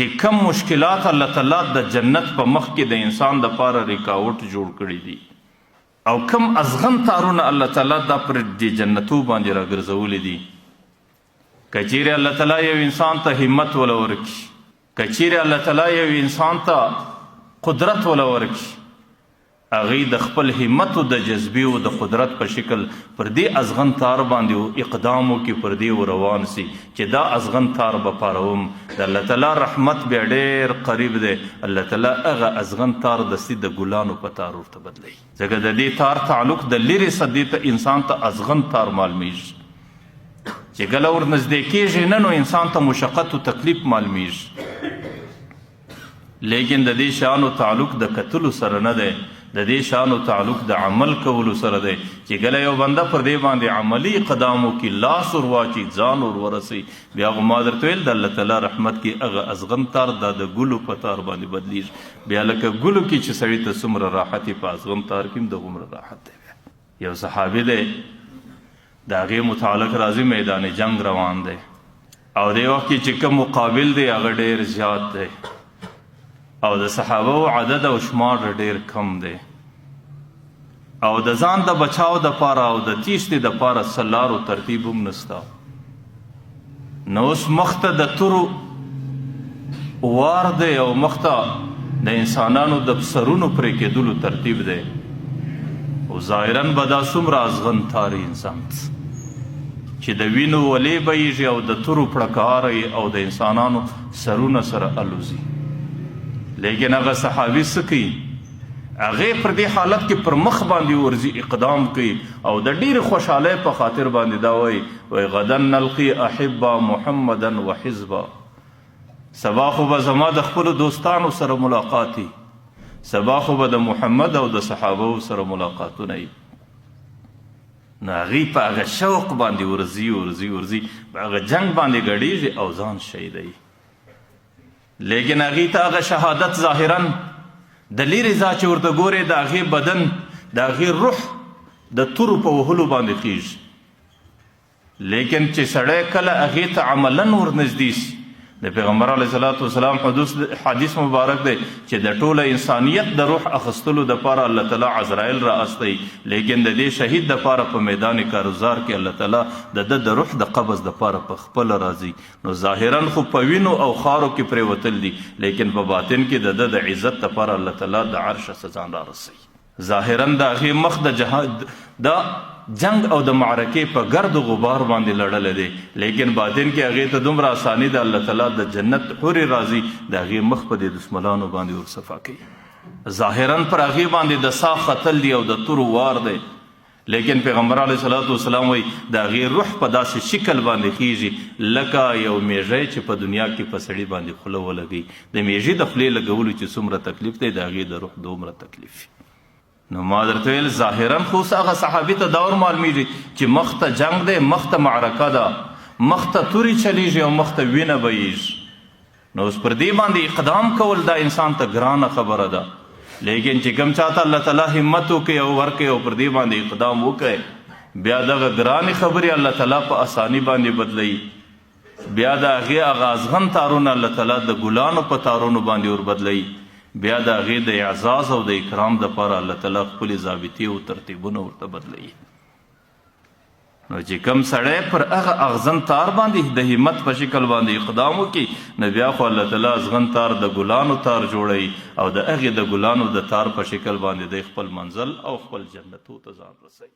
چې کم مشکلات الله تعالی د جنت په مخ کې د انسان د پاره رکاوټ جوړ کړي دي او کم ازغن تارونه الله تعالی دا پر دې جنتو باندې راګرځولي دي. کچیرې الله تعالی یو انسان ته همت ولا ورکي، کچیرې الله تعالی یو انسان ته قدرت ولا ورکي، هغې د خپل همت او د جذبې او د قدرت په شکل پر دې ازغن تار باندې اقدام وکړي، پر دې روان سي چې دا ازغن تار به پاروم. د الله تعالی رحمت بیا ډېر قریب دی. الله تعالی هغه ازغن تار دستي د ګلانو په تار ورته بدلوي، ځکه د دې تار تعلق د لرې صدې ته انسان ته ازغن تار معلومیږي چې کله ور نږدې کېږي نه نو انسان ته مشقت او تکلیف معلومیږي. لیکن د دې شانو تعلق د کتلو سره نه دی، د دې شانو تعلق د عمل کولو سره دی چې کله یو بنده پر دې باندې عملی اقدام وکړي، لاس ور واچي، ځان ور ورسوي، بیا هغه ما درته ویل د الله تعالی رحمت کې هغه ازغن تار دا د ګلو په تار باندې بدلیږي. بیا لکه ګلو کې چې سړي ته څومره راحت وي په ازغن تار کې هم دغومره راحت دی. یو صحابي دی، د هغې متعلق راځي میدان جنگ روان دی او دې وخت کې چې کوم مقابل دی هغه ډېر زیات دی او د صحابه عدد او شمار ډېر کم دی او د ځان د بچاو د پاره او د تیښتې د پاره سلارو ترتیب هم نسته. نو اوس مخته د تورو وار دی او مخته د انسانانو د سرونو پرې کېدلو ترتیب دی او ظاهرا به دا څومره ازغن تاري انسان چې د وینو ولې بهیږي او د تورو پړکاره او د انسانانو سرونه سره الوزي. لیکن هغه صحابي څه کوي؟ هغې پر دې حالت کې پر مخ باندې ورځي، اقدام کوي او د ډېرې خوشحالۍ په خاطر باندې دا وایي غدن نلقي احبا محمدا و حزبا، سبا خو به زما د خپلو دوستانو سره ملاقات وي، سبا خو به د محمد او د صحابو سره ملاقاتونه وي. نو هغې په هغه شوق باندې ورځي په هغه جنګ باندې ګډېږي او ځان شهیدوي. لیکن هغې ته هغه شهادت ظاهرا د لرې ځا چې ورته ګورې د هغې بدن د هغې روح د تورو په وهلو باندې خیږي. لیکن چې سړی کله هغې ته عملا ورنږدې سي، د پیغمبر علیه صلات وسلام حدیث مبارک دی چې د ټوله انسانیت د روح اخیستلو دپاره الله تعالی عزرائیل را استی، لیکن د دې شهید دپاره په میدان کارزار کې الله تعالی د د روح د قبض دپاره په خپله راځي. نو ظاهرا خو په وینو او خارو کې پرېوتل دي، لیکن په باطن کې د د عزت دپاره الله تعالی د عرش څخه ځان را رسوي. ظاهرا د هغې مخ د جهاد د جنگ او د معرکې په ګرد غبار باندې لړلی دی، لیکن باطن کې هغې ته دومره اساني د الله تعالی د جنت حورې راځي، د هغې مخ په دې دشمنانو باندې ورصفا کوي. ظاهرا پر هغې باندې د سا ختل دی او د تورو وار دی، لیکن پیغمبر علیه صلات وسلام وایي د هغې روح په داسې شکل باندې خیږي لکه یو میږی چې په دنیا کې په سړي باندې خوله ولګوي. د میږي د خولې لګولو چې څومره تکلیف دی، د هغې د روح دومره تکلیف. نو ما درته ویل ظاهرا خو هغه صحابي ته دا ور معلومیږي چې مخ ته جنگ دی، مخ ته معرکه ده، مخ ته تورې چلیږي او مخ ته وینه بهیږي. نو اوس پر دې باندې اقدام کول دا انسان ته ګرانه خبره ده، لیکن چې کوم چاته الله تعالی همت وکړي او ورکړي او پر دې باندې اقدام وکړي، بیا دغه ګرانې خبرې الله تعالی په اساني باندې بدلوي. بیا د هغې هغه ازغن تارونه الله تعالی د ګلانو په تارونو باندې ور بدلوي. بیا د هغې د اعزاز او د اکرام دپاره الله تعالی خپلې ضابطې او ترتیبونه ورته بدلوي. نو چې کوم سړی پر هغه اغزن تار باندې د همت په شکل باندې اقدام وکړي، نو بیا خو الله تعالی ازغن تار د ګلانو تار جوړوي او د هغې د ګلانو د تار په شکل باندې د خپل منزل او خپل جنتو ته ځان رسوي.